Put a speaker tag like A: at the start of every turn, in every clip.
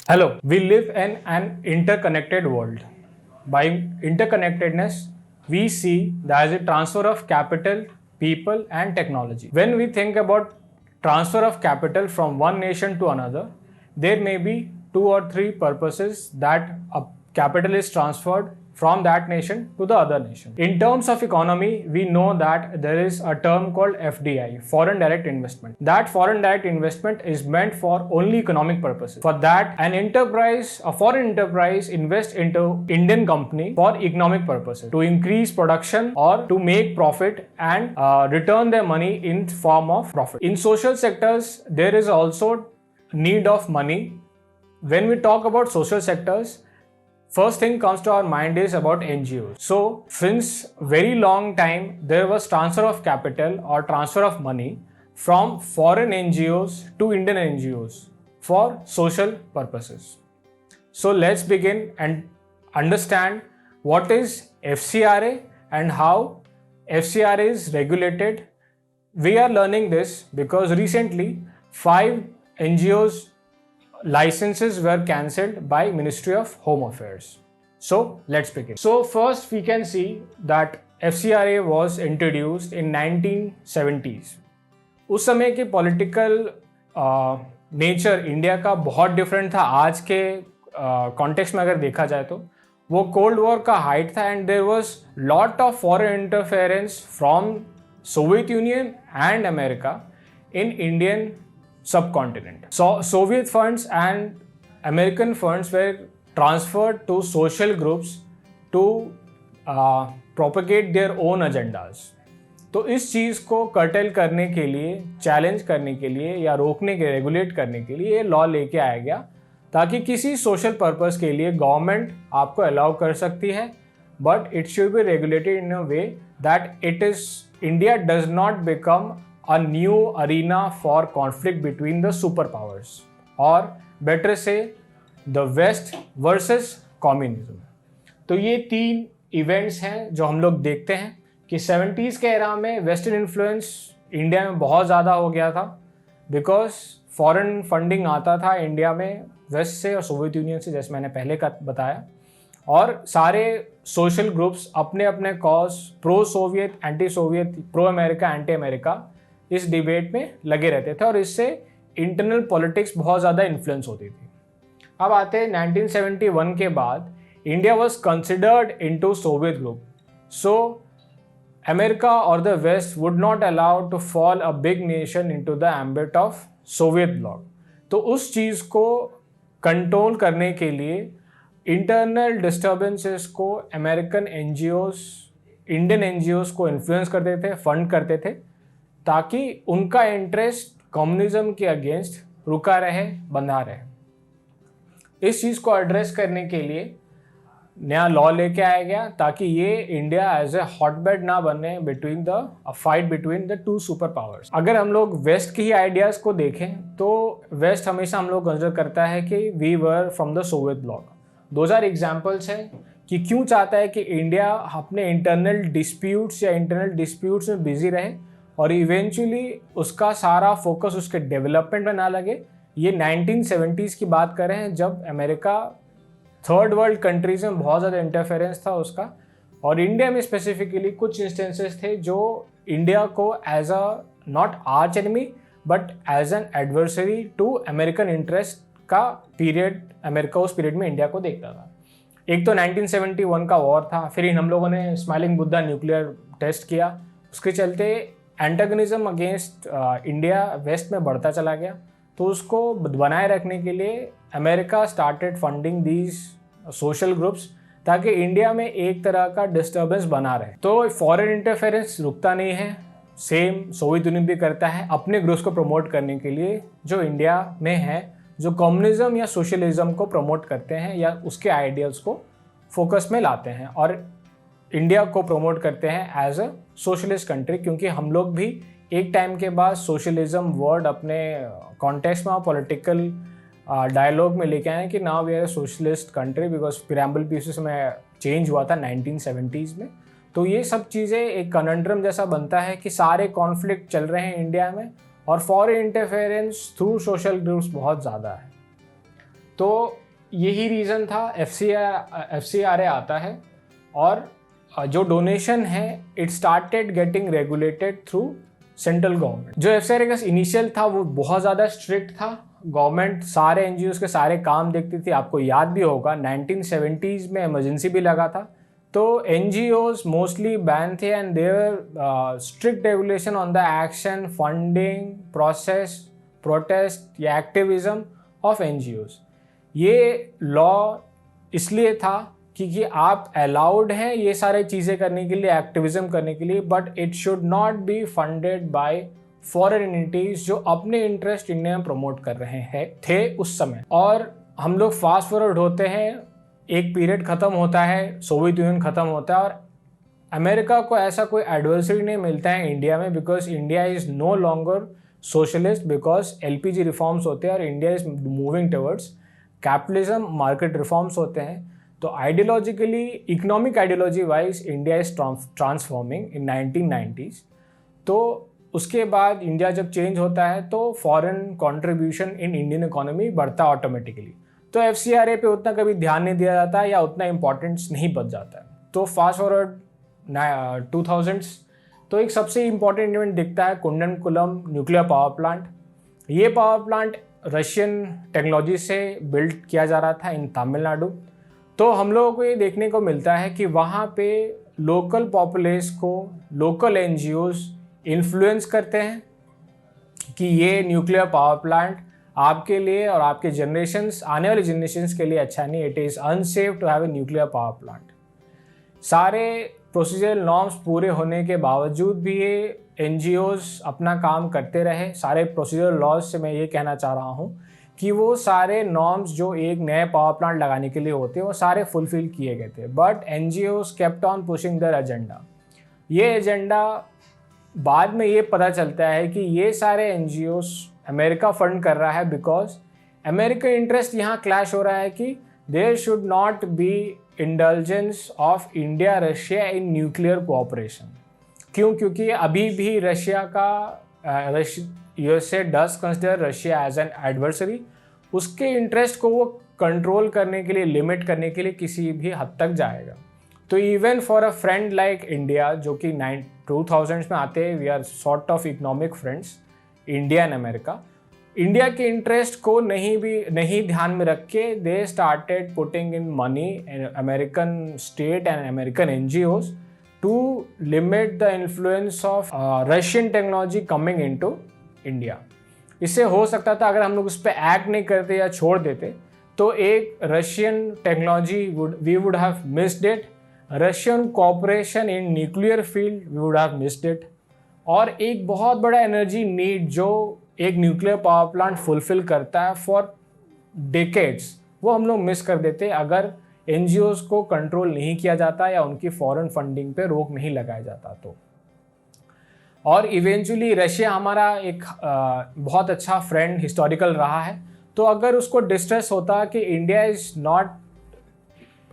A: Hello, we live in an interconnected world. By interconnectedness, we see there is a transfer of capital, people, and technology. When we think about transfer of capital from one nation to another, there may be two or three purposes that a capital is transferred from that nation to the other nation. In terms of economy, we know that there is a term called FDI, foreign direct investment. That foreign direct investment is meant for only economic purposes. For that, a foreign enterprise invests into Indian company for economic purposes, to increase production or to make profit and return their money in form of profit. In social sectors, there is also need of money. When we talk about social sectors, first thing comes to our mind is about NGOs. So since very long time, there was transfer of capital or transfer of money from foreign NGOs to Indian NGOs for social purposes. So let's begin and understand what is FCRA and how FCRA is regulated. We are learning this because recently 5 NGOs licenses were cancelled by Ministry of Home Affairs. So let's begin. So first we can see that FCRA was introduced in 1970s. उस समय के political nature India का बहुत different था आज के context में अगर देखा जाए तो वो कोल्ड वॉर का हाइट था and there was lot of foreign interference from Soviet Union and America in Indian subcontinent. So Soviet funds and American funds were transferred to social groups to propagate their own agendas. तो इस चीज़ को cartel करने के लिए, challenge करने के लिए या रोकने के, रेगुलेट करने के लिए ये लॉ लेके आया गया ताकि किसी सोशल पर्पस के लिए गवर्नमेंट आपको अलाउ कर सकती है, but it should be regulated in a way that it is India does not become a new arena for conflict between the superpowers, or better say the West versus communism. तो ये 3 events हैं जो हम लोग देखते हैं कि 70s के एरा में वेस्टर्न इन्फ्लुएंस इंडिया में बहुत ज़्यादा हो गया था बिकॉज फॉरेन फंडिंग आता था इंडिया में वेस्ट से और सोवियत यूनियन से, जैसे मैंने पहले का बताया, और सारे सोशल ग्रुप्स अपने अपने cause pro Soviet, anti Soviet, pro America, anti America इस डिबेट में लगे रहते थे और इससे इंटरनल पॉलिटिक्स बहुत ज़्यादा इन्फ्लुएंस होती थी. अब आते हैं 1971 के बाद India was considered into Soviet group, so America और the west would not allow to fall a big nation into the ambit of Soviet bloc. तो उस चीज़ को कंट्रोल करने के लिए इंटरनल डिस्टर्बेंसेस को अमेरिकन एनजीओस इंडियन एनजीओस को इन्फ्लुएंस करते थे, फंड करते थे, ताकि उनका इंटरेस्ट कम्युनिज्म के अगेंस्ट रुका रहे, बंधा रहे. इस चीज़ को एड्रेस करने के लिए नया लॉ लेके आया गया ताकि ये इंडिया एज ए हॉटबेड ना बने between the fight between the 2 super powers. अगर हम लोग वेस्ट की ही आइडियाज़ को देखें तो वेस्ट हमेशा हम लोग कंसिडर करता है कि we were from the Soviet bloc. 2000 examples हैं कि क्यों चाहता है कि इंडिया अपने इंटरनल डिस्प्यूट्स या इंटरनल डिस्प्यूट्स में बिजी रहे और इवेंचुअली उसका सारा फोकस उसके डेवलपमेंट में ना लगे. ये 1970s की बात कर रहे हैं जब अमेरिका थर्ड वर्ल्ड कंट्रीज में बहुत ज़्यादा इंटरफेरेंस था उसका, और इंडिया में स्पेसिफिकली कुछ इंस्टेंसेस थे जो इंडिया को as a not arch enemy but as an adversary to American interest का पीरियड अमेरिका उस पीरियड में इंडिया को देखता था. एक तो 1971 का वॉर था, फिर हम लोगों ने स्माइलिंग बुद्धा न्यूक्लियर टेस्ट किया, उसके चलते एंटागनिज्म अगेंस्ट इंडिया वेस्ट में बढ़ता चला गया. तो उसको बनाए रखने के लिए America started funding these social groups ताकि इंडिया में एक तरह का डिस्टर्बेंस बना रहे. तो फॉरेन इंटरफेरेंस रुकता नहीं है, सेम सोवियत यूनियन भी करता है अपने ग्रुप्स को प्रमोट करने के लिए जो इंडिया में है, जो कम्युनिज्म या सोशलिज्म को प्रमोट करते हैं या उसके आइडियल्स को फोकस में लाते हैं, और इंडिया को प्रमोट करते हैं एज अ सोशलिस्ट कंट्री. क्योंकि हम लोग भी एक टाइम के बाद सोशलिज्म वर्ड अपने कॉन्टेक्स्ट में पॉलिटिकल डायलॉग में लेके आए कि now we are socialist country because preamble pieces में चेंज हुआ था 1970s में. तो ये सब चीज़ें एक कनंड्रम जैसा बनता है कि सारे कॉन्फ्लिक्ट चल रहे हैं इंडिया में और foreign interference through social groups बहुत ज़्यादा है. तो यही रीज़न था FCRA आता है, और जो डोनेशन है it started getting regulated through central government. जो FCRA का इनिशियल था वो बहुत ज़्यादा स्ट्रिक्ट था, गवर्नमेंट सारे NGOs के सारे काम देखती थी। आपको याद भी होगा 1970s में इमरजेंसी भी लगा था, तो NGOs मोस्टली बैन थे and their strict regulation on the action, funding, process, protest या एक्टिविज्म ऑफ NGOs। ये लॉ इसलिए था क्योंकि आप अलाउड हैं ये सारे चीज़ें करने के लिए, एक्टिविज्म करने के लिए, but it should not B funded by foreign entities जो अपने इंटरेस्ट इंडिया में प्रमोट कर रहे हैं थे उस समय। और हम लोग फास्ट फॉरवर्ड होते हैं, एक पीरियड ख़त्म होता है, सोवियत यूनियन ख़त्म होता है, और अमेरिका को ऐसा कोई एडवर्सरी नहीं मिलता है इंडिया में, because India is no longer socialist, because LPG reforms होते हैं और India is moving towards capitalism, market reforms होते हैं। तो ideologically, economic ideology wise India is transforming in 1990s। तो उसके बाद इंडिया जब चेंज होता है तो foreign contribution in Indian economy बढ़ता है ऑटोमेटिकली। तो FCRA पे उतना कभी ध्यान नहीं दिया जाता है या उतना इम्पोर्टेंस नहीं बच जाता है। तो फास्ट फॉरवर्ड 2000s, तो एक सबसे इम्पॉर्टेंट इवेंट दिखता है कुंडनकुलम न्यूक्लियर पावर प्लांट। ये पावर प्लांट रशियन टेक्नोलॉजी से बिल्ड किया जा रहा था इन तमिलनाडु। तो हम लोगों को ये देखने को मिलता है कि वहाँ पे लोकल पॉपुलेस को लोकल NGOs इन्फ्लुएंस करते हैं कि ये न्यूक्लियर पावर प्लांट आपके लिए और आपके जनरेशन्स, आने वाली जनरेशन्स के लिए अच्छा नहीं, it is unsafe to have a nuclear power plant. सारे प्रोसीजरल नॉर्म्स पूरे होने के बावजूद भी ये NGOs अपना काम करते रहे। सारे प्रोसीजरल लॉज से मैं ये कहना चाह रहा हूँ कि वो सारे नॉर्म्स जो एक नए पावर प्लांट लगाने के लिए होते हैं वो सारे फुलफिल किए गए थे, but NGOs kept on pushing their agenda. ये एजेंडा बाद में ये पता चलता है कि ये सारे NGOs अमेरिका फंड कर रहा है, बिकॉज अमेरिकन इंटरेस्ट यहाँ क्लैश हो रहा है कि there should not be indulgence of India Russia in nuclear cooperation. क्यों? क्योंकि अभी भी रशिया का USA does consider Russia as an adversary. उसके इंटरेस्ट को वो कंट्रोल करने के लिए, लिमिट करने के लिए किसी भी हद तक जाएगा। तो even for a friend like India, जो कि 2000s में आते हैं, we are sort of economic friends, India and America. India के इंटरेस्ट को नहीं ध्यान में रख के they started putting in money American state and American NGOs to limit the influence of Russian technology coming into India. इससे हो सकता था अगर हम लोग उस पर एक्ट नहीं करते या छोड़ देते तो एक Russian technology we would have missed it, Russian cooperation in nuclear field we would have missed it, और एक बहुत बड़ा एनर्जी नीड जो एक न्यूक्लियर पावर प्लांट फुलफिल करता है फॉर डेकेड्स, वो हम लोग मिस कर देते अगर NGOs को कंट्रोल नहीं किया जाता या उनकी फॉरेन फंडिंग पे रोक नहीं लगाया जाता तो। और इवेंचुअली रशिया हमारा एक बहुत अच्छा फ्रेंड हिस्टोरिकल रहा है, तो अगर उसको डिस्ट्रेस होता कि India is not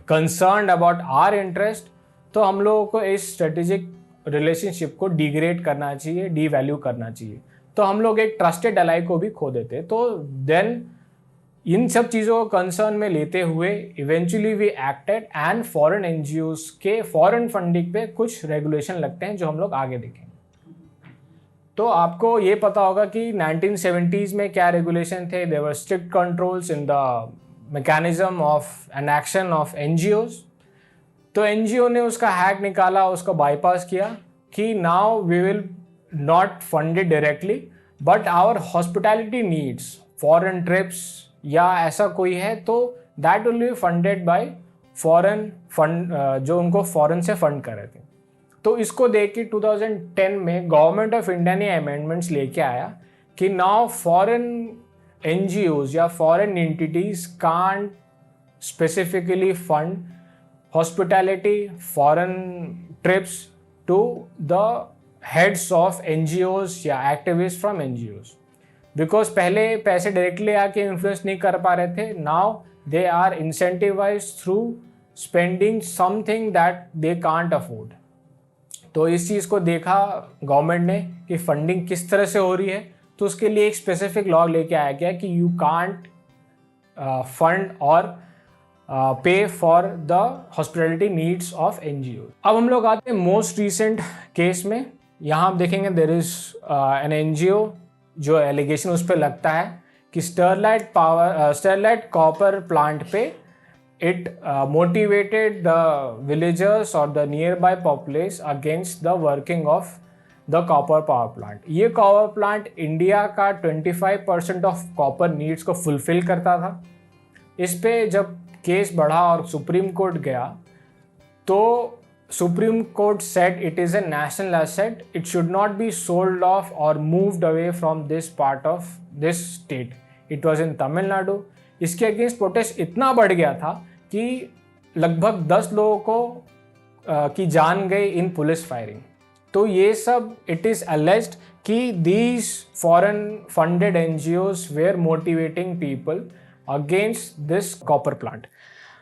A: concerned about our interest, तो हम लोगों को इस स्ट्रेटेजिक रिलेशनशिप को डिग्रेड करना चाहिए, डीवैल्यू करना चाहिए। तो हम लोग एक ट्रस्टेड अलाई को भी खो देते। तो देन इन सब चीज़ों को कंसर्न में लेते हुए eventually we acted and foreign NGOs के फॉरेन फंडिंग पे कुछ रेगुलेशन लगते हैं जो हम लोग आगे देखेंगे। तो आपको ये पता होगा कि 1970s में क्या रेगुलेशन थे। There were strict controls in the mechanism of an action of NGOs। तो NGO ने उसका हैक निकाला, उसको बाईपास किया कि now we will not funded directly, but our hospitality needs, foreign trips या ऐसा कोई है तो that will be funded by foreign fund, जो उनको फॉरेन से फंड कर रहे थे। तो इसको देख के 2010 में गवर्नमेंट ऑफ इंडिया ने अमेंडमेंट्स लेके आया कि नाउ फॉरेन NGOs या foreign entities can't specifically fund hospitality, foreign trips to the heads of NGOs या एक्टिविस्ट फ्रॉम NGOs, बिकॉज पहले पैसे डायरेक्टली आके इन्फ्लुएंस नहीं कर पा रहे थे। Now they are incentivise through spending something that they can't afford. तो इस चीज़ को देखा गवर्नमेंट ने कि फंडिंग किस तरह से हो रही है, तो उसके लिए एक स्पेसिफिक लॉ लेके आया गया कि यू कांट फंड और पे for the hospitality needs of NGO। अब हम लोग आते हैं मोस्ट रिसेंट केस में। यहाँ आप देखेंगे देयर इज एन NGO जो एलिगेशन उस पर लगता है कि स्टरलाइट कॉपर प्लांट पे इट मोटिवेटेड द विलेजर्स और the near by populace against the working of the copper power plant. ये कॉपर प्लांट इंडिया का 25% ऑफ कॉपर नीड्स को फुलफिल करता था। इस पे जब केस बढ़ा और सुप्रीम कोर्ट गया तो Supreme Court said it is a national asset, it should not be sold off और moved away from this part of this state. It was in Tamil Nadu. इसके अगेंस्ट प्रोटेस्ट इतना बढ़ गया था कि लगभग 10 लोगों को की जान गई इन पुलिस फायरिंग। तो ये सब इट इज़ अलेज्ड कि these foreign funded NGOs were motivating people against this copper plant.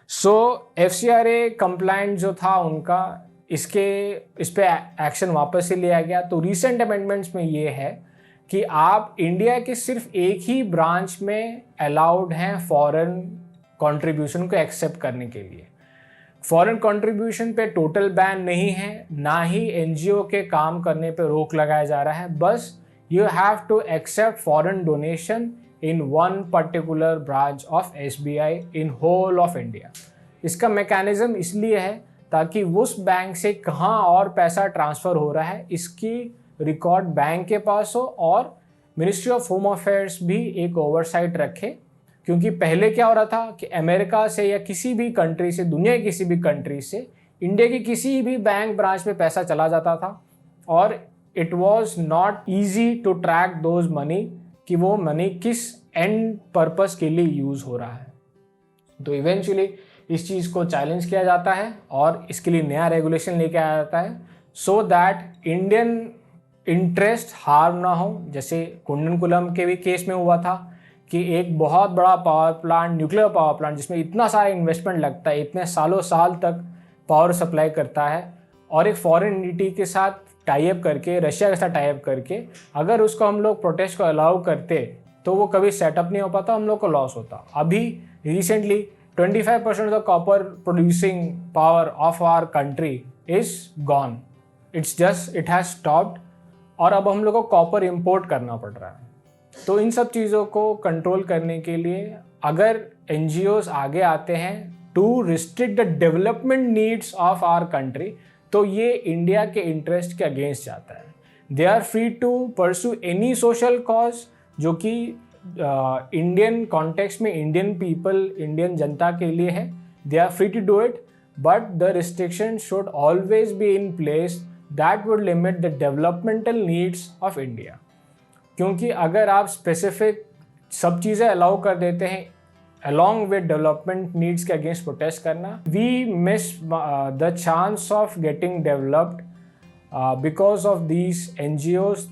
A: So FCRA complaint जो था उनका इस पे एक्शन वापस से लिया गया। तो रीसेंट अमेंडमेंट्स में ये है कि आप इंडिया के सिर्फ एक ही ब्रांच में अलाउड हैं फॉरेन कंट्रीब्यूशन को एक्सेप्ट करने के लिए। फॉरेन कंट्रीब्यूशन पे टोटल बैन नहीं है, ना ही NGO के काम करने पे रोक लगाया जा रहा है। बस you have to accept foreign donation in one particular branch of SBI in whole of India। इसका मैकेनिज्म इसलिए है ताकि उस बैंक से कहाँ और पैसा ट्रांसफ़र हो रहा है इसकी रिकॉर्ड बैंक के पास हो और मिनिस्ट्री ऑफ होम अफेयर्स भी एक ओवरसाइट रखे। क्योंकि पहले क्या हो रहा था कि अमेरिका से या किसी भी कंट्री से, दुनिया की किसी भी कंट्री से इंडिया की किसी भी बैंक ब्रांच में पैसा चला जाता था और it was not easy to track those money कि वो मनी किस एंड पर्पस के लिए यूज़ हो रहा है। तो इवेंचुअली इस चीज़ को चैलेंज किया जाता है और इसके लिए नया रेगुलेशन लेके आया जाता है so that Indian interest harm ना हो। जैसे कुंडनकुलम के भी केस में हुआ था कि एक बहुत बड़ा power plant, nuclear power plant जिसमें इतना सारा इन्वेस्टमेंट लगता है, इतने सालों साल तक पावर सप्लाई करता है और एक फॉरेन एंटिटी के साथ टाई अप करके, रशिया के साथ टाई अप करके अगर उसको हम लोग प्रोटेस्ट को अलाउ करते तो वो कभी सेटअप नहीं हो पाता, हम लोग को लॉस होता। अभी recently 25% of the copper producing power of our country is gone, it has stopped और अब हम लोग को कॉपर इंपोर्ट करना पड़ रहा है। तो इन सब चीज़ों को कंट्रोल करने के लिए अगर NGOs आगे आते हैं to restrict the development needs of our country तो ये इंडिया के इंटरेस्ट के अगेंस्ट जाता है। They are free to pursue any social cause जो कि इंडियन कॉन्टेक्स्ट में इंडियन पीपल, इंडियन जनता के लिए है। They are free to do it but the restriction should always be in place that would limit the developmental needs of India. क्योंकि अगर आप स्पेसिफिक सब चीज़ें अलाउ कर देते हैं along with development needs के against protest करना, we miss the chance of getting developed because of these NGOs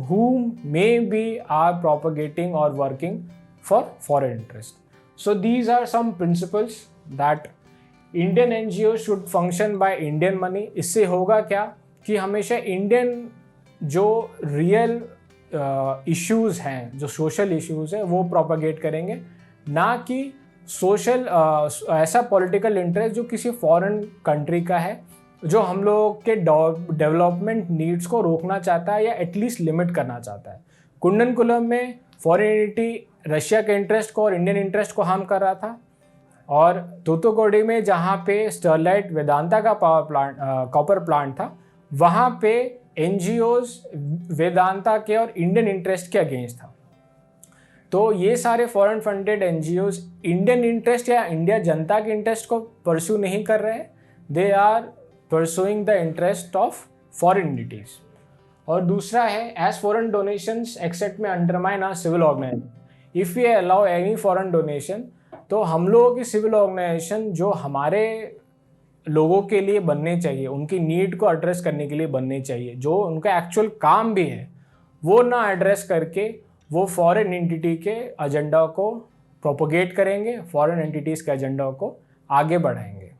A: who maybe are propagating or working for foreign interest. So these are some principles that Indian NGOs should function by Indian money। इससे होगा क्या कि हमेशा Indian जो real issues हैं, जो social issues हैं वो प्रोपागेट करेंगे, ना कि सोशल ऐसा पॉलिटिकल इंटरेस्ट जो किसी फॉरेन कंट्री का है जो हम लोग के डेवलपमेंट नीड्स को रोकना चाहता है या एटलीस्ट लिमिट करना चाहता है। कुंडनकुलम में फॉरेन एंटिटी रशिया के इंटरेस्ट को और इंडियन इंटरेस्ट को हार्म कर रहा था और तूतुकुड़ी में जहाँ पे स्टरलाइट वेदांता का पावर प्लांट कॉपर प्लांट था वहाँ पे NGOs वेदांता के और इंडियन इंटरेस्ट के अगेंस्ट था। तो ये सारे foreign funded NGOs Indian interest या इंडिया जनता के इंटरेस्ट को परस्यू नहीं कर रहे हैं, they are pursuing the interest of foreign entities. और दूसरा है एज फॉरेन डोनेशंस एक्सेप्ट में undermine our civil organisation, if we allow any foreign donation तो हम लोगों की सिविल ऑर्गेनाइजेशन जो हमारे लोगों के लिए बनने चाहिए, उनकी नीड को एड्रेस करने के लिए बनने चाहिए, जो उनका एक्चुअल काम भी है, वो ना एड्रेस करके वो फॉरेन एंटिटी के एजेंडा को प्रोपोगेट करेंगे, फॉरेन एंटिटीज़ के एजेंडा को आगे बढ़ाएंगे।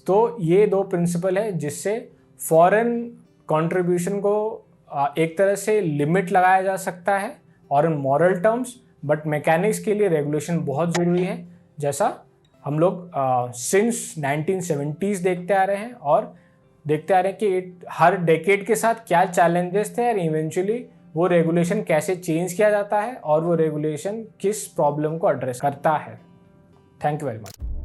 A: तो ये दो प्रिंसिपल है जिससे फॉरेन कंट्रीब्यूशन को एक तरह से लिमिट लगाया जा सकता है और इन मॉरल टर्म्स, बट मैकेनिक्स के लिए रेगुलेशन बहुत ज़रूरी है, जैसा हम लोग सिंस 1970s देखते आ रहे हैं और देखते आ रहे हैं कि हर डेकेड के साथ क्या चैलेंजेस थे और इवेंचुअली वो रेगुलेशन कैसे चेंज किया जाता है और वो रेगुलेशन किस प्रॉब्लम को एड्रेस करता है। Thank you very much.